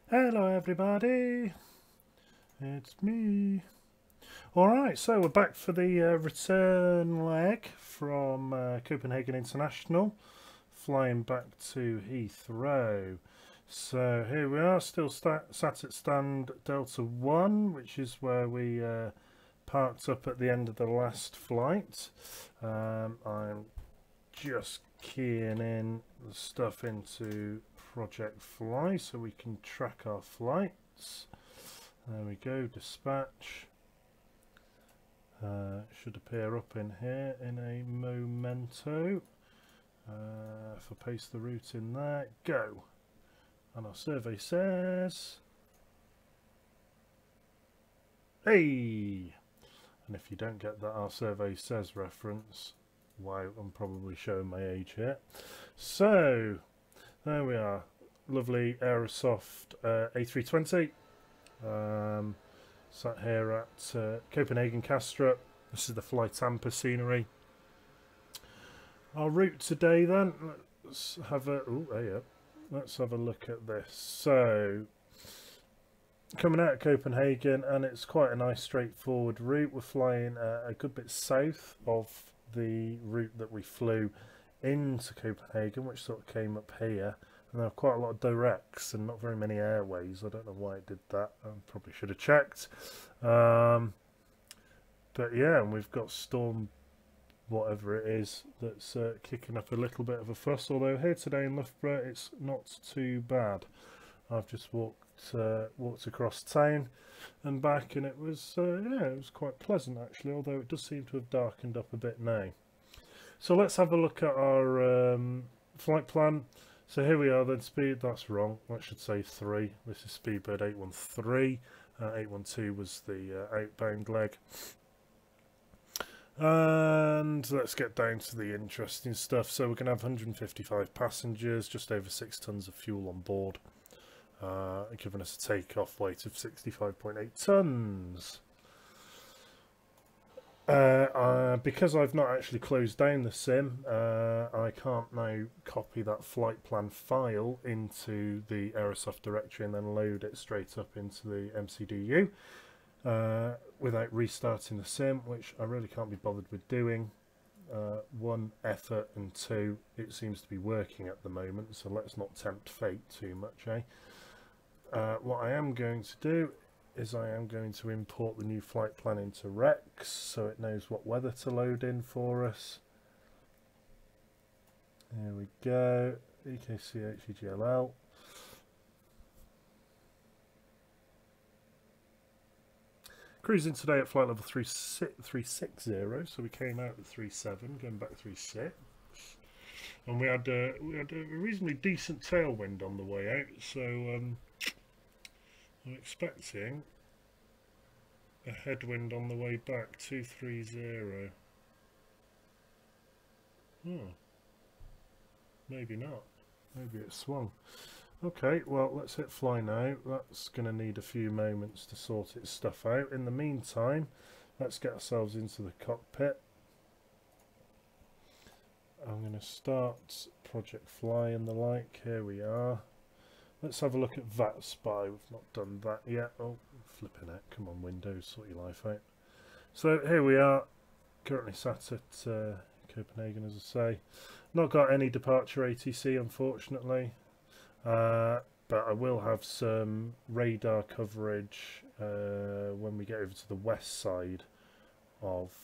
Hello everybody, it's me. Alright, so we're back for the return leg from Copenhagen International, flying back to Heathrow. So here we are, still sat at stand Delta 1, which is where we parked up at the end of the last flight. I'm just keying in the stuff into Project Fly so we can track our flights. There we go, dispatch. Should appear up in here in a memento. If I paste the route in there, go. And our survey says, hey! And if you don't get that our survey says reference, wow, I'm probably showing my age here. So, there we are. Lovely Aerosoft A320. Sat here at Copenhagen Kastrup. This is the Fly Tampa scenery. Our route today then, let's have a let's have a look at this. So coming out of Copenhagen, and it's quite a nice straightforward route. We're flying a good bit south of the route that we flew into Copenhagen, which sort of came up here. And there are quite a lot of directs and not very many airways. I don't know why it did that. I probably should have checked. But yeah, and we've got Storm, whatever it is, that's kicking up a little bit of a fuss. Although here today in Loughborough, it's not too bad. I've just walked across town and back, and it was yeah, it was quite pleasant actually. Although it does seem to have darkened up a bit now. So let's have a look at our flight plan. So here we are then, speed, that's wrong, that should say 3. This is Speedbird 813, 812 was the outbound leg. And let's get down to the interesting stuff. So we're going to have 155 passengers, just over 6 tonnes of fuel on board, giving us a takeoff weight of 65.8 tonnes. Because I've not actually closed down the sim, I can't now copy that flight plan file into the Aerosoft directory and then load it straight up into the MCDU without restarting the sim, which I really can't be bothered with doing. 1, effort, and 2, it seems to be working at the moment, so let's not tempt fate too much, eh? What I am going to do is I am going to import the new flight plan into Rex so it knows what weather to load in for us. There we go, EKCH EGLL. Cruising today at flight level 360, so we came out at 37, going back 36. And we had a reasonably decent tailwind on the way out, so I'm expecting a headwind on the way back, 230. Maybe not. Maybe it swung. Okay, well, let's hit fly now. That's going to need a few moments to sort its stuff out. In the meantime, let's get ourselves into the cockpit. I'm going to start Project Fly and the like. Here we are. Let's have a look at VAT Spy. We've not done that yet. Oh, flipping it. Come on, Windows, sort your life out. So here we are, currently sat at Copenhagen, as I say. Not got any departure ATC, unfortunately. But I will have some radar coverage when we get over to the west side of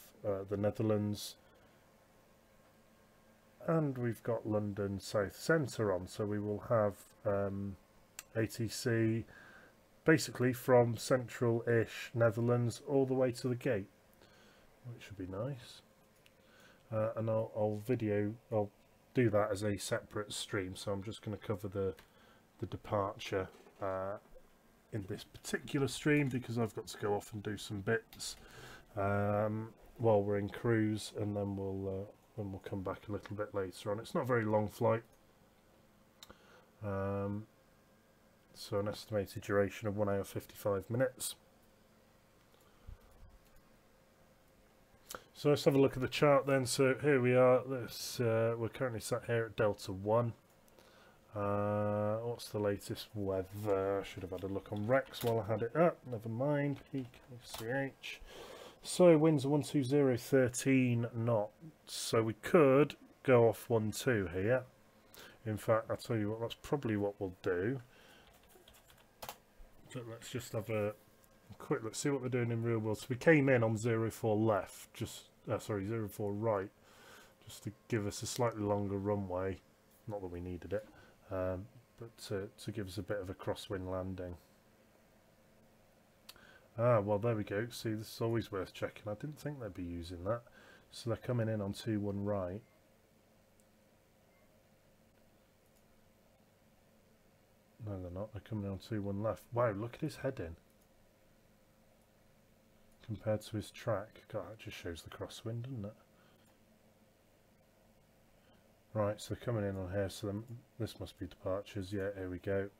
the Netherlands. And we've got London South Centre on, so we will have ATC basically from central-ish Netherlands all the way to the gate, which should be nice. And I'll do that as a separate stream, so I'm just going to cover the departure in this particular stream because I've got to go off and do some bits while we're in cruise, and then we'll come back a little bit later on. It's not a very long flight, so an estimated duration of 1 hour 55 minutes. So let's have a look at the chart then. So here we are. We're currently sat here at Delta 1. What's the latest weather? I should have had a look on Rex while I had it up. Never mind. EKCH. So winds are 120, 13 knots. So we could go off 12 here. In fact, I'll tell you what, that's probably what we'll do. But let's just have a quick look, see what they're doing in real world. So we came in on 04 left, just sorry, 04 right, just to give us a slightly longer runway. Not that we needed it, but to give us a bit of a crosswind landing. Ah, well, there we go. See, this is always worth checking. I didn't think they'd be using that. So they're coming in on 21 right. No, they're not. They're coming in on 21 left. Wow, look at his heading compared to his track. God, that just shows the crosswind, doesn't it? Right, so they're coming in on here. So this must be departures. Yeah, here we go.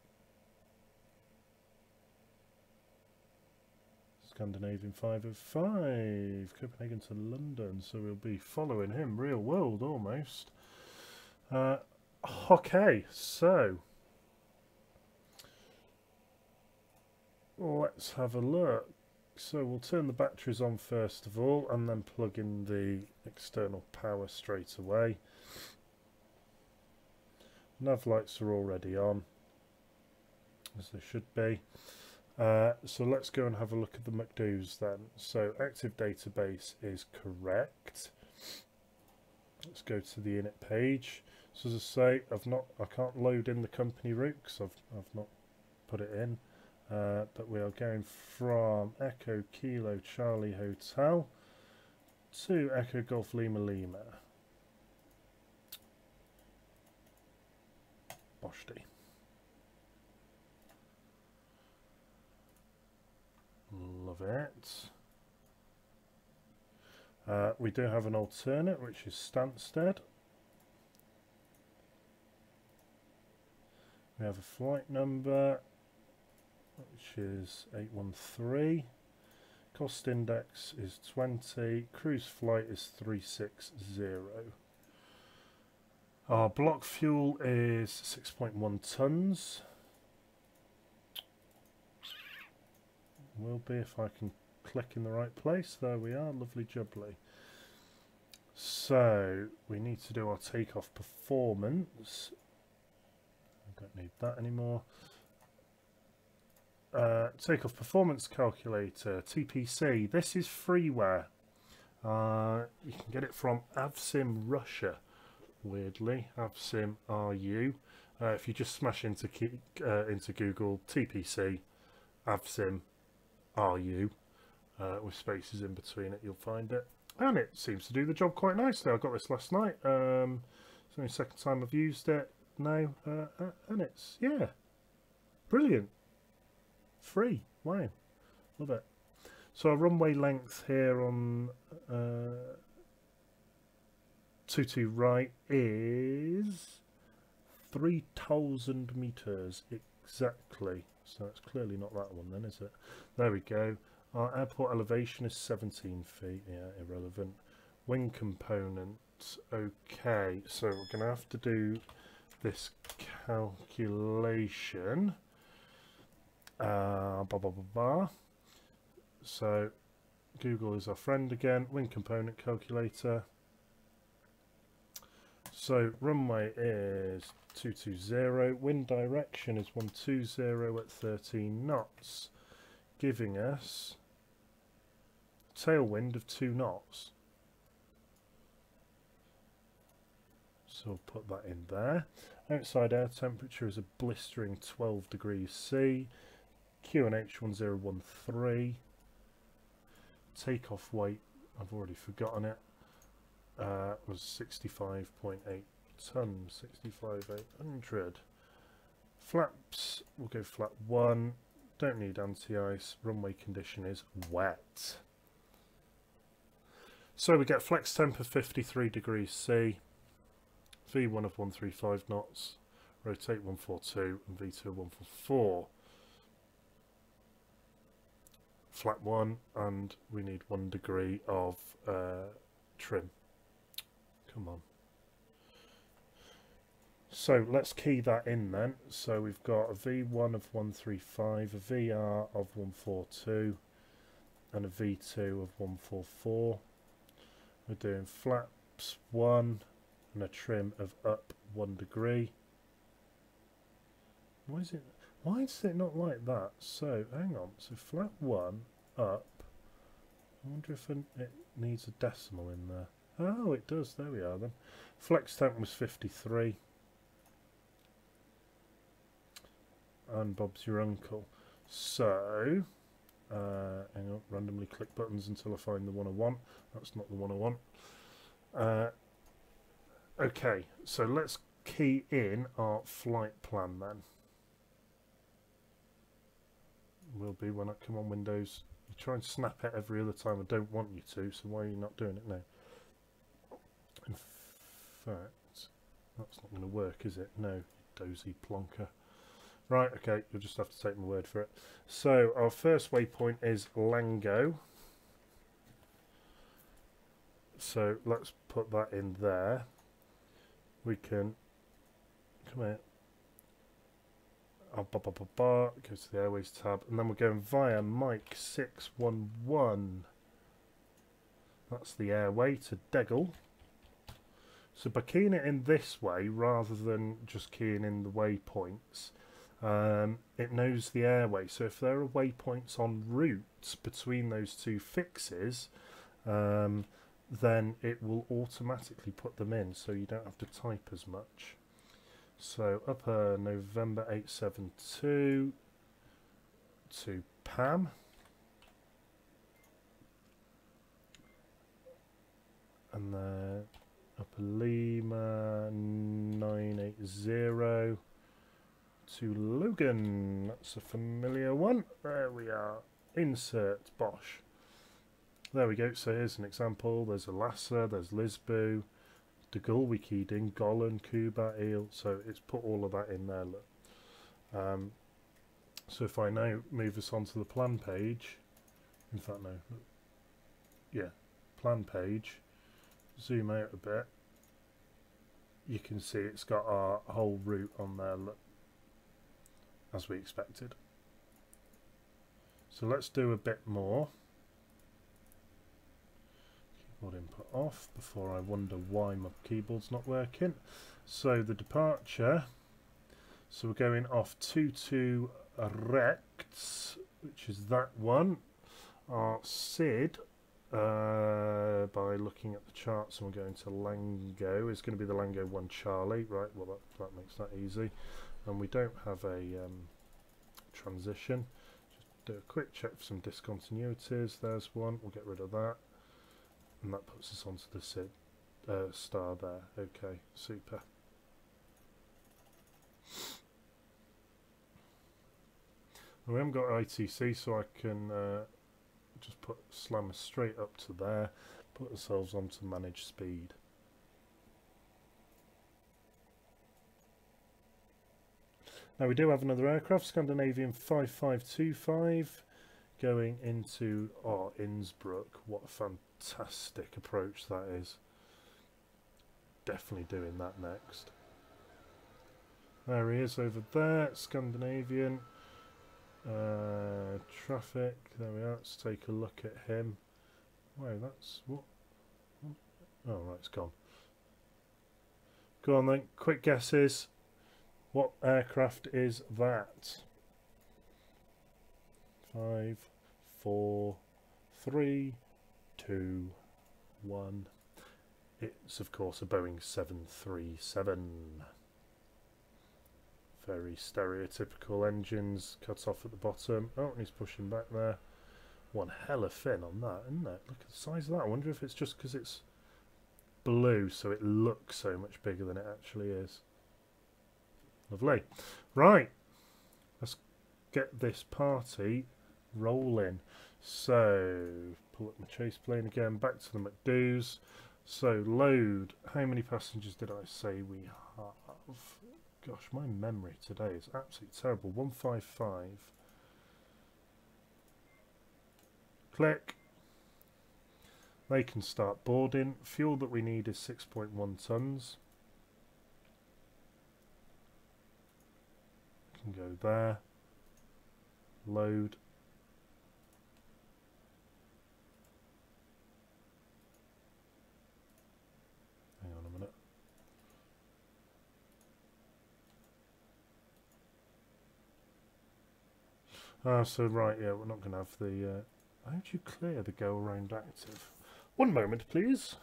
Scandinavian 505, Copenhagen to London, so we'll be following him, real world almost. Okay, so let's have a look. So we'll turn the batteries on first of all and then plug in the external power straight away. Nav lights are already on, as they should be. So let's go and have a look at the McDo's then. So active database is correct. Let's go to the init page. So as I say, I can't load in the company route because I've not put it in. But we are going from Echo Kilo Charlie Hotel to Echo Golf Lima Lima. Boshti. Love it. We do have an alternate, which is Stansted. We have a flight number, which is 813. Cost index is 20. Cruise flight is 360. Our block fuel is 6.1 tons. Will be if I can click in the right place. There we are, lovely jubbly. So we need to do our takeoff performance. I don't need that anymore. Takeoff performance calculator, TPC. This is freeware. You can get it from Avsim Russia. Weirdly, Avsim RU. If you just smash into Google TPC Avsim RU with spaces in between it, you'll find it, and it seems to do the job quite nicely. I got this last night. It's only the second time I've used it now, and it's, yeah, brilliant. Free. Wow, love it. So our runway length here on 22 right is 3,000 meters exactly. So it's clearly not that one then, is it? There we go. Our airport elevation is 17 feet. Yeah, irrelevant. Wing component. Okay, so we're going to have to do this calculation. So Google is our friend again. Wing component calculator. So runway is 220, wind direction is 120 at 13 knots, giving us a tailwind of 2 knots. So we'll put that in there. Outside air temperature is a blistering 12 degrees C. QNH 1013. Takeoff weight, I've already forgotten it. Was 65.8 tons, 65,800. Flaps, we'll go flap 1. Don't need anti-ice. Runway condition is wet. So we get flex temp of 53 degrees C, V1 of 135 knots, rotate 142, and V2 of 144. Flap 1, and we need 1 degree of trim. Come on. So let's key that in then. So we've got a V1 of 135, a VR of 142, and a V2 of 144. We're doing flaps 1 and a trim of up 1 degree. Why is it not like that? So hang on, so flap 1 up. I wonder if it needs a decimal in there. Oh, it does. There we are then. Flex temp was 53. And Bob's your uncle. So, hang on, randomly click buttons until I find the one I want. That's not the one I want. Okay, so let's key in our flight plan then. Will be when I come on Windows. You try and snap it every other time. I don't want you to, so why are you not doing it now? In fact, that's not going to work, is it? No, dozy plonker. Right, okay, you'll just have to take my word for it. So, our first waypoint is Lango. So, let's put that in there. We can... Come here. Go to the Airways tab. And then we're going via Mike 611. That's the airway to Deggle. So, by keying it in this way, rather than just keying in the waypoints... it knows the airway, so if there are waypoints on routes between those two fixes, then it will automatically put them in, so you don't have to type as much. So upper November 872 to Pam. And then upper Lima 980 to Logan. That's a familiar one. There we are. Insert Bosch. There we go. So here's an example. There's Lhasa, there's Lisbon, De Gaulle we keyed in, Golan, Cuba, Eel. So it's put all of that in there. Look. So if I now move us onto the plan page, in fact no, yeah, plan page, zoom out a bit, you can see it's got our whole route on there. Look. As we expected. So let's do a bit more. Keyboard input off before I wonder why my keyboard's not working. So the departure, so we're going off 22 Rects, which is that one. Our SID, by looking at the charts, and we're going to Lango, is going to be the Lango 1 Charlie. Right, well that makes that easy. And we don't have a transition. Just do a quick check for some discontinuities. There's one. We'll get rid of that. And that puts us onto the SID star there. Okay, super. And we haven't got ITC, so I can just put slammer straight up to there. Put ourselves onto manage speed. Now we do have another aircraft, Scandinavian 5525, going into Innsbruck. What a fantastic approach that is. Definitely doing that next. There he is over there, Scandinavian. Traffic, there we are, let's take a look at him. Wow, that's what? Oh right, it's gone. Go on then, quick guesses. What aircraft is that? 5, 4, 3, 2, 1. It's of course a Boeing 737. Very stereotypical engines, cut off at the bottom. Oh, and he's pushing back there. One hell of fin on that, isn't it? Look at the size of that. I wonder if it's just because it's blue, so it looks so much bigger than it actually is. Lovely. Right, let's get this party rolling. So, pull up my chase plane again, back to the McDo's. So, load. How many passengers did I say we have? Gosh, my memory today is absolutely terrible. 155. Click. They can start boarding. Fuel that we need is 6.1 tons. can go there. Load. Hang on a minute. Ah, so right, yeah, we're not going to have the... how do you clear the go around active? One moment, please.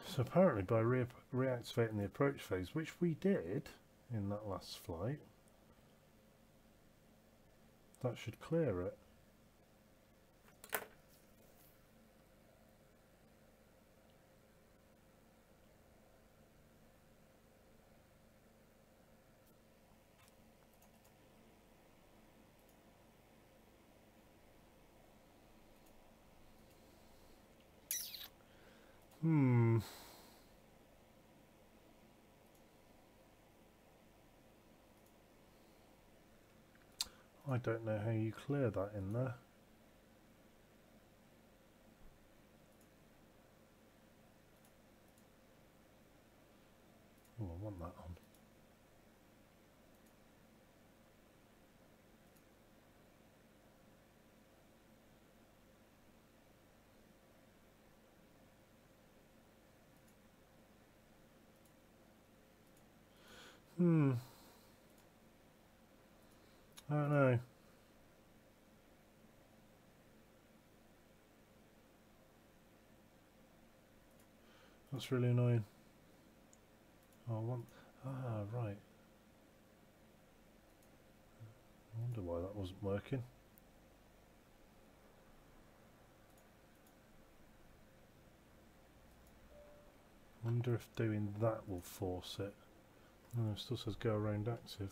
So apparently by reactivating the approach phase, which we did in that last flight, that should clear it. I don't know how you clear that in there. Oh, I want that on. I don't know. That's really annoying. Oh, I want... Ah, right. I wonder why that wasn't working. I wonder if doing that will force it. No, it still says go around active.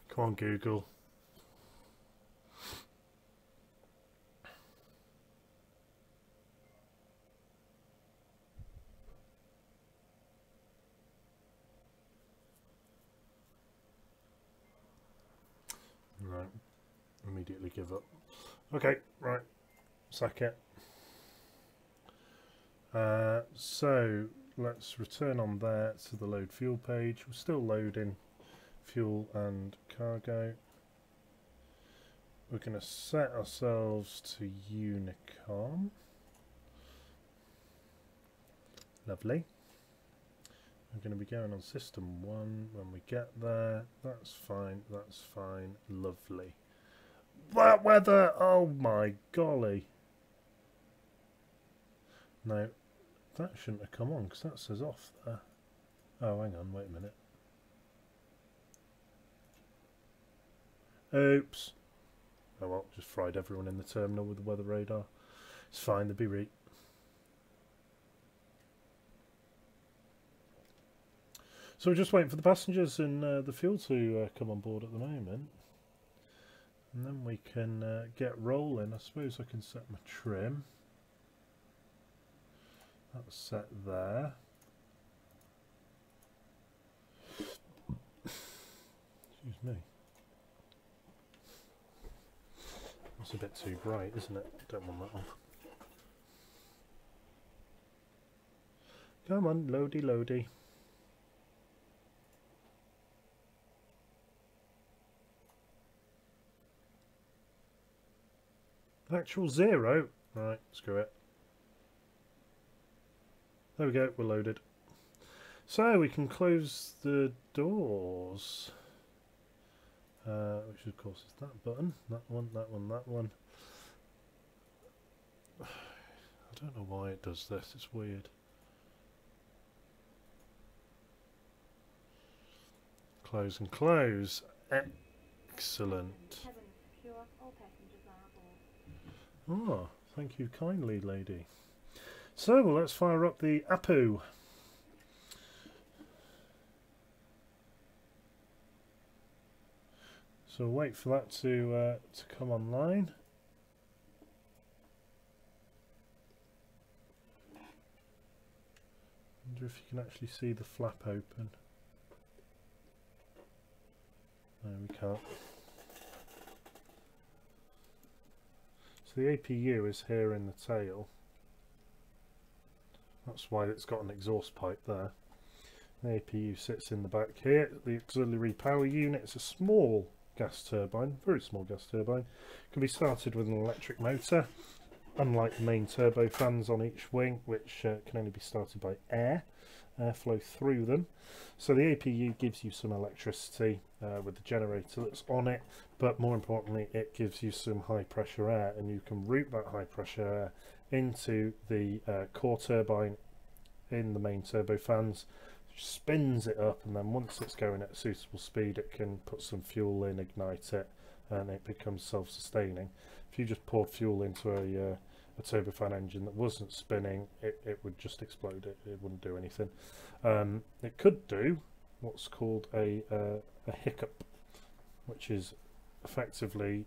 Come on, Google. Right. Immediately give up. Okay, right. Sack it. So let's return on there to the load fuel page. We're still loading fuel and cargo. We're going to set ourselves to Unicom. Lovely. We're going to be going on system 1 when we get there. That's fine, that's fine. Lovely. That weather! Oh my golly. No, that shouldn't have come on because that says off there. Oh, hang on, wait a minute. Oops. Oh well, just fried everyone in the terminal with the weather radar. It's fine, they'll be right. So we're just waiting for the passengers and the fuel to come on board at the moment. And then we can get rolling. I suppose I can set my trim. That's set there. Excuse me. That's a bit too bright, isn't it? Don't want that on. Come on, loady, loady. Actual 0? Right, screw it. There we go, we're loaded. So we can close the doors. Which of course is that button. That one, that one, that one. I don't know why it does this, it's weird. Close and close. Excellent. Ah, thank you kindly, lady. So let's fire up the APU. So we'll wait for that to come online. Wonder if you can actually see the flap open. No, we can't. So the APU is here in the tail. That's why it's got an exhaust pipe there. The APU sits in the back here. The auxiliary power unit is a small gas turbine, very small gas turbine. Can be started with an electric motor, unlike the main turbofans on each wing, which can only be started by airflow through them. So the APU gives you some electricity with the generator that's on it, but more importantly it gives you some high pressure air, and you can route that high pressure air into the core turbine in the main turbofans, spins it up, and then once it's going at a suitable speed it can put some fuel in, ignite it, and it becomes self-sustaining. If you just poured fuel into a turbofan engine that wasn't spinning, it would just explode. It wouldn't do anything. It could do what's called a hiccup, which is effectively,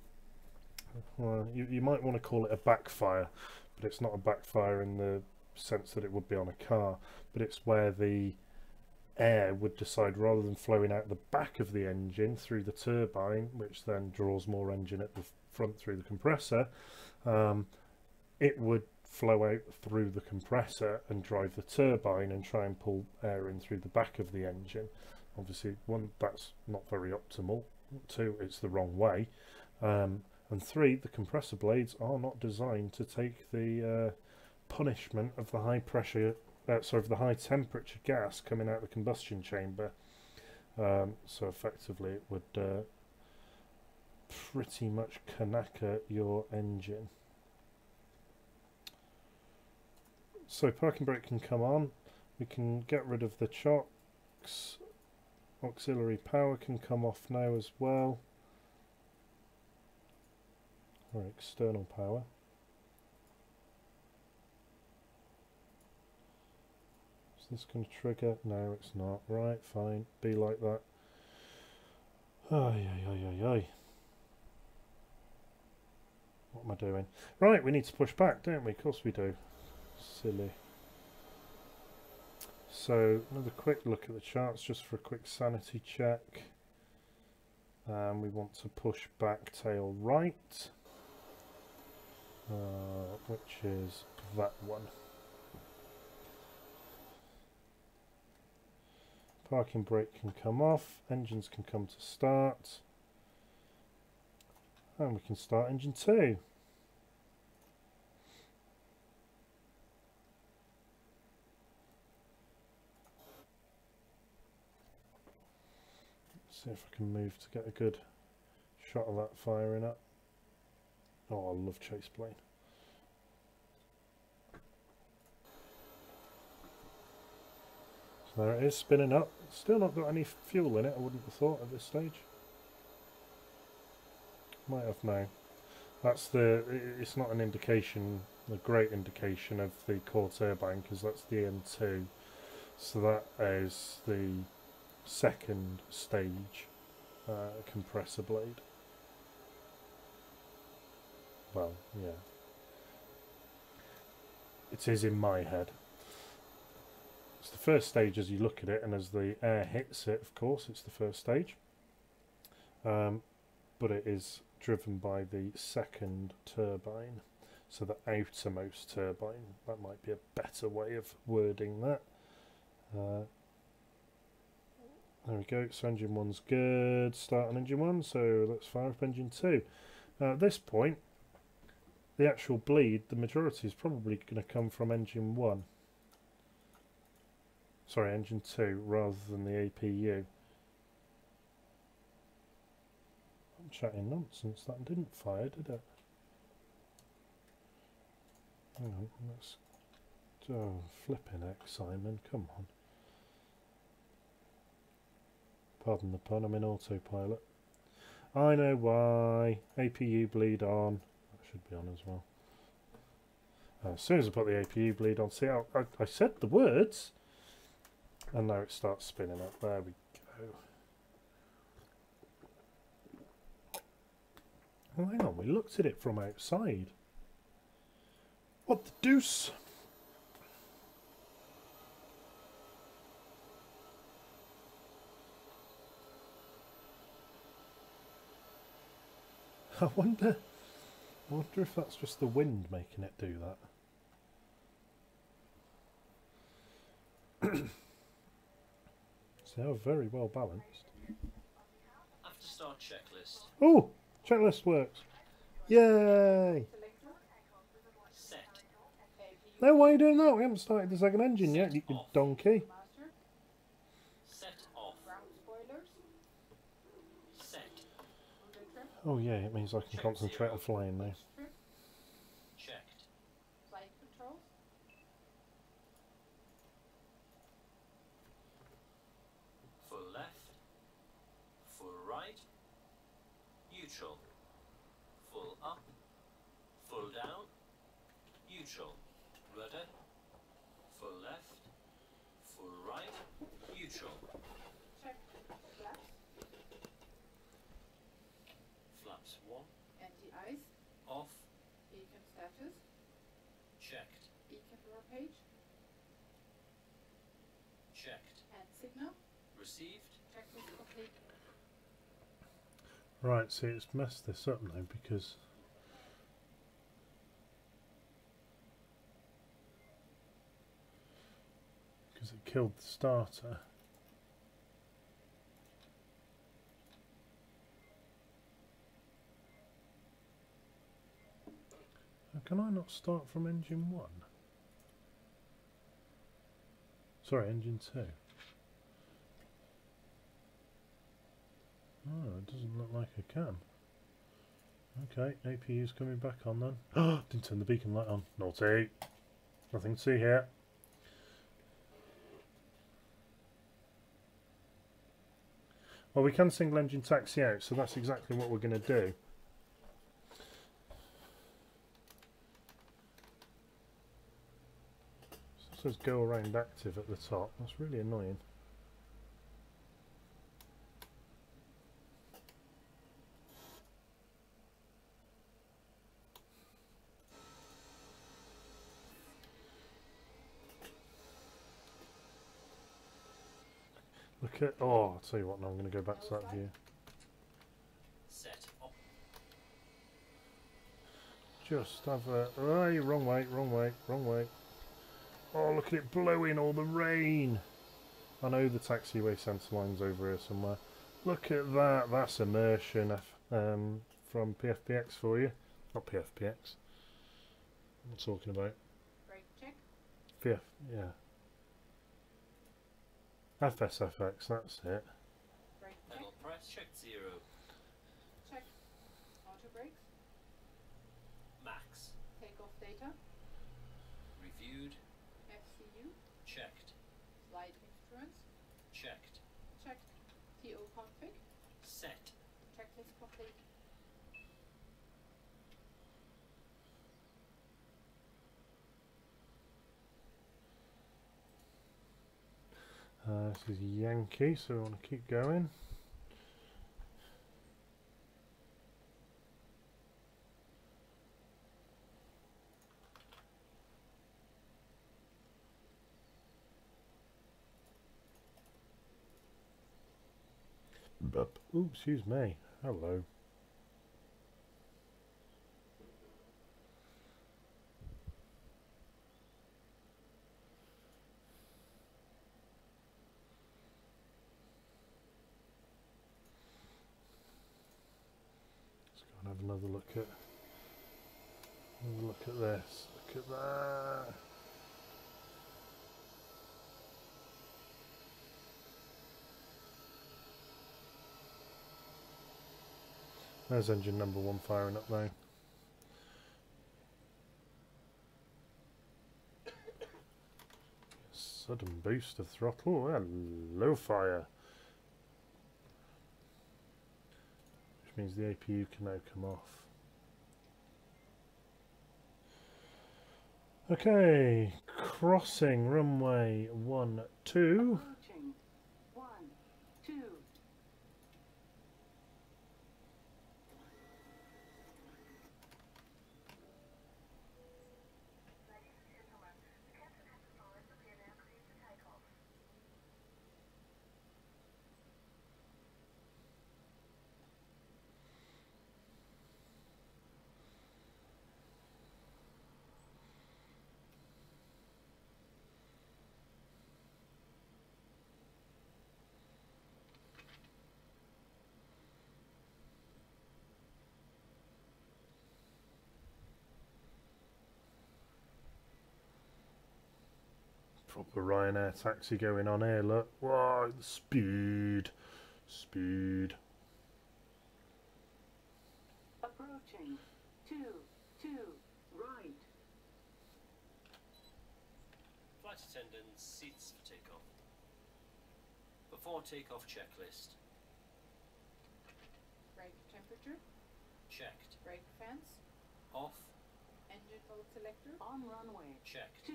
well, you might want to call it a backfire, but it's not a backfire in the sense that it would be on a car, but it's where the air would decide, rather than flowing out the back of the engine through the turbine, which then draws more engine at the front through the compressor, it would flow out through the compressor and drive the turbine and try and pull air in through the back of the engine. Obviously, one, that's not very optimal. Two, it's the wrong way. And three, the compressor blades are not designed to take the punishment of the high pressure, of the high temperature gas coming out of the combustion chamber. So effectively it would pretty much kanaka your engine. So parking brake can come on, we can get rid of the chocks, auxiliary power can come off now as well, or external power. Is this going to trigger? No, it's not. Right, fine, be like that. Ay, ay, ay, ay, ay. What am I doing? Right, we need to push back, don't we? Of course we do. Silly. So another quick look at the charts just for a quick sanity check. We want to push back tail right, which is that one. Parking brake can come off, engines can come to start, and we can start engine 2. See if I can move to get a good shot of that firing up. Oh, I love chase plane. So there it is, spinning up. Still not got any fuel in it, I wouldn't have thought at this stage. Might have now. That's it's not an indication, a great indication of the core turbine, because that's the M2. So that is the second stage compressor blade. Well, yeah. It is in my head. It's the first stage as you look at it, and as the air hits it, of course, it's the first stage. But it is driven by the second turbine, so the outermost turbine. That might be a better way of wording that. There we go, so engine 1's good, start on engine 1, so let's fire up engine 2. At this point, the actual bleed, the majority is probably going to come from engine 1. Sorry, engine 2, rather than the APU. I'm chatting nonsense, that didn't fire, did it? Hang on, let's... Oh, flipping heck, Simon, come on. Pardon the pun, I'm in autopilot. I know why. APU bleed on. That should be on as well. As soon as I put the APU bleed on, see how I said the words, and now it starts spinning up. There we go. Oh, hang on, we looked at it from outside. What the deuce? I wonder if that's just the wind making it do that. So they are very well balanced. After start checklist. Oh! Checklist works. Yay! Set. No, why are you doing that? We haven't started the second engine yet, you donkey. Set off. Set. Oh yeah, it means I can concentrate on flying now. Checked. Flight controls. Full left. Full right. Neutral. Full up. Full down. Neutral. Rudder. Full left. Full right. Neutral. Check flaps. Flaps 1. Anti-ice. Off. Beacon status. Checked. Beacon door page. Checked. And signal. Received. Checklist complete. Right, see, it's messed this up now because it killed the starter. How can I not start from engine 1? Sorry, engine 2. Oh, it doesn't look like I can. Okay, APU's coming back on then. Oh, didn't turn the beacon light on. Naughty. Nothing to see here. Well, we can single engine taxi out, so that's exactly what we're going to do. So it says go around active at the top. That's really annoying. Look at, oh, I'll tell you what, now I'm going to go back to that view. Set up. Just have a, oh, wrong way, wrong way, wrong way. Oh, look at it blowing all the rain. I know the taxiway centre line's over here somewhere. Look at that, that's immersion from PFPX for you. Not PFPX. I'm talking about. Brake check. PF, yeah. FSX, that's it. Brake check. Pedal press. Checked 0. Check. Auto brakes. Max. Takeoff data. Reviewed. FCU. Checked. Flight instruments. Checked. Checked. TO config. Set. Checklist complete. This is Yankee, so we want to keep going. Ooh, excuse me. Hello. Let's go and have another look at this. Look at that. There's engine number 1 firing up now. Sudden boost of throttle. Hello, fire. Which means the APU can now come off. Okay, crossing runway 12. Approaching 12. Proper Ryanair taxi going on here, look. Whoa, the speed. Speed. Approaching. 2, right. Flight attendants, seats for takeoff. Before takeoff checklist. Brake temperature. Checked. Brake fans. Off. Engine mode selector. On runway. Checked. 2,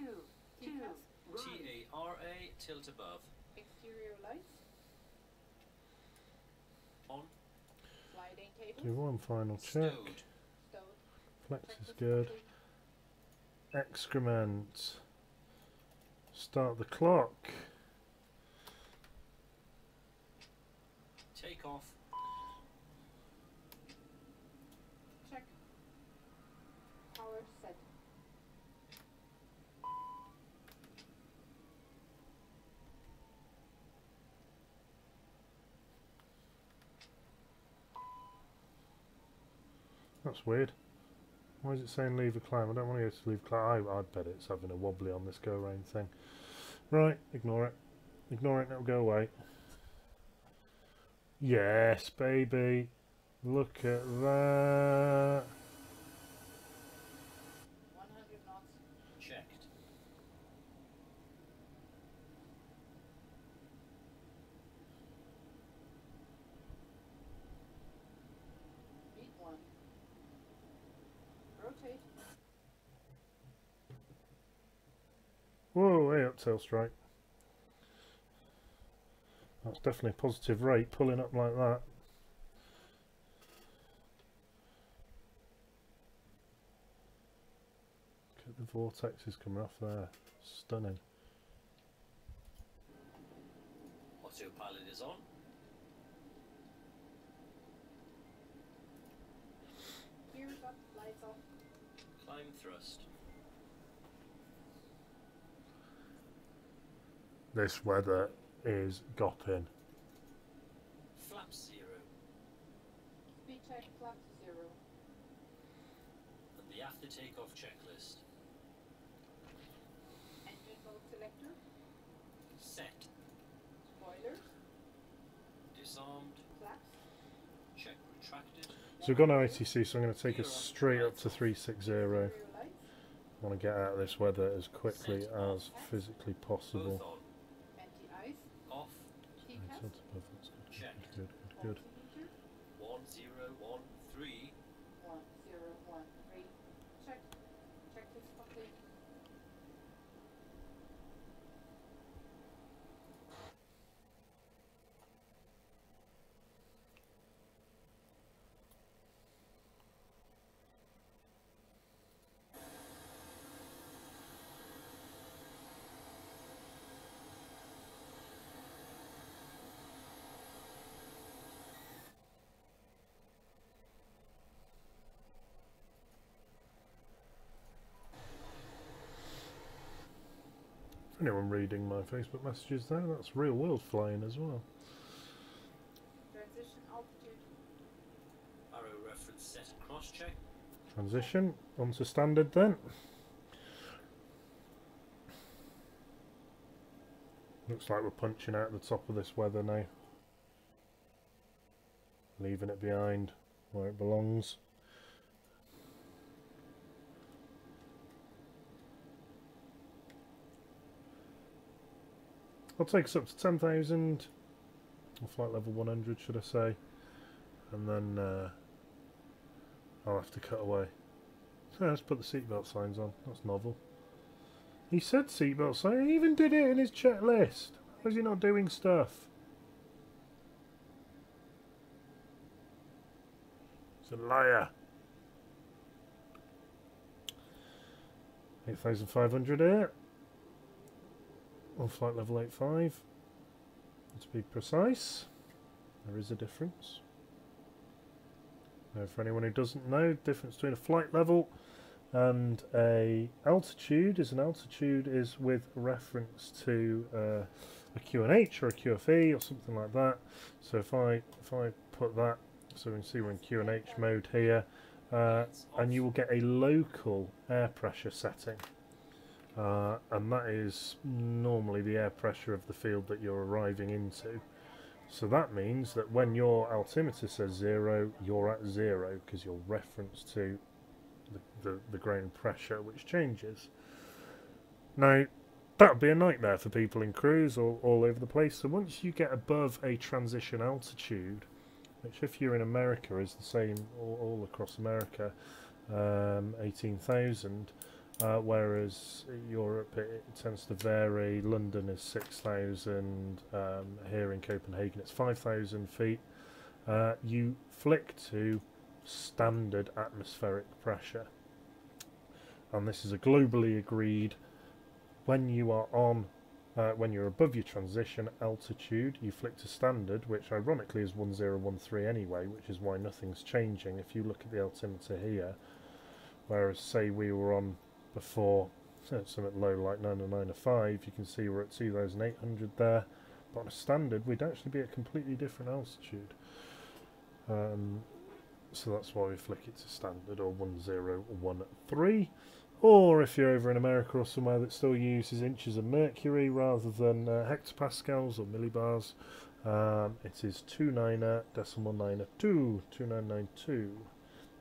TCAS. right. TARA, tilt above. Exterior lights. On. Sliding Do tables. one final check. Stowed. Stowed. Flex is Checklist good. complete. Excrement. Start the clock. Takeoff. Check. Power set. That's weird. Why is it saying leave a climb? I don't want to go to leave a climb. I bet it's having a wobbly on this go-round thing. Right, ignore it. Ignore it and it'll go away. Yes, baby. Look at that. 100 knots. Checked. Beat 1. Rotate. Whoa, hey, up tail strike. That's definitely a positive rate, pulling up like that. Look at the vortexes coming off there. Stunning. Autopilot is on. Gears up. Lights off. Climb thrust. This weather is gopping. Flaps 0. Speed check. Flaps 0. And the after takeoff checklist. Engine mode selector. Set. Spoilers. Disarmed. Flaps. Check retracted. So we've got no ATC, so I'm going to take us straight up to 360. Exterior lights. I want to get out of this weather as quickly as physically possible. Both on. Anti-ice. Off. TCAS. Tilt above, that's good, Checked. good, good, good. Altimeter. 1013. 1013. Check. Checklist complete. Anyone reading my Facebook messages there? That's real world flying as well. Transition altitude. Arrow reference set and cross check. Transition onto standard then. Looks like we're punching out the top of this weather now. Leaving it behind where it belongs. I'll take us up to 10,000, or flight level 100 should I say, and then I'll have to cut away. Let's put the seatbelt signs on, that's novel. He said seatbelt sign, he even did it in his checklist. Why is he not doing stuff? He's a liar. 8,500 here. On flight level 85. To be precise, there is a difference. Now, for anyone who doesn't know, the difference between a flight level and a altitude is with reference to a QNH or a QFE or something like that. So if I put that, so we can see we're in QNH mode here, and you will get a local air pressure setting. and that is normally the air pressure of the field that you're arriving into. So that means that when your altimeter says 0, you're at 0 because you're referenced to the ground pressure, which changes. Now, that would be a nightmare for people in cruise all over the place. So once you get above a transition altitude, which if you're in America is the same all across America, 18,000, whereas Europe it tends to vary. London is 6,000, here in Copenhagen it's 5,000 feet. You flick to standard atmospheric pressure, and this is a globally agreed. When you are on, when you're above your transition altitude, you flick to standard, which ironically is 1013 anyway, which is why nothing's changing. If you look at the altimeter here, whereas say we were on before something low like 90905, you can see we're at 2,800 there, but on a standard we'd actually be at a completely different altitude. So that's why we flick it to standard, or 1013. Or if you're over in America or somewhere that still uses inches of mercury rather than hectopascals or millibars, it is 29.992. 2992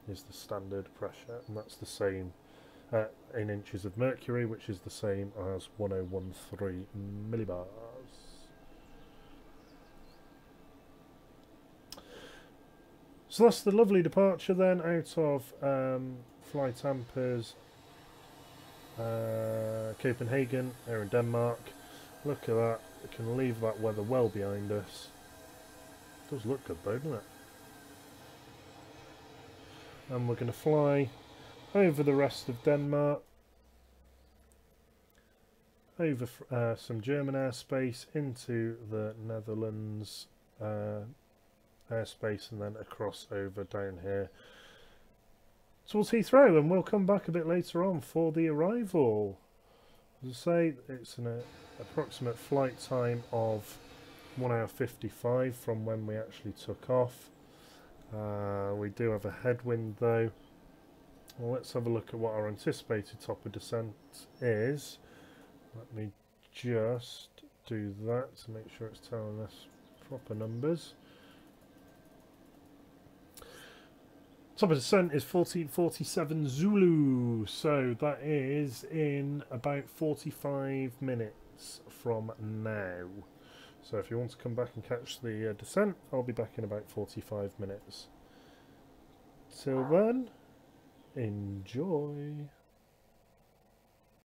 is the standard pressure, and that's the same in inches of mercury, which is the same as 1013 millibars. So that's the lovely departure then out of Flight Amper's Copenhagen, here in Denmark. Look at that, we can leave that weather well behind us. It does look good though, doesn't it? And we're going to fly over the rest of Denmark, over some German airspace into the Netherlands airspace, and then across over down here towards Heathrow, and we'll come back a bit later on for the arrival. As I say, it's an approximate flight time of 1 hour 55 from when we actually took off. We do have a headwind though. Well, let's have a look at what our anticipated top of descent is. Let me just do that to make sure it's telling us proper numbers. Top of descent is 1447 Zulu, so that is in about 45 minutes from now. So if you want to come back and catch the descent, I'll be back in about 45 minutes. Till then, enjoy.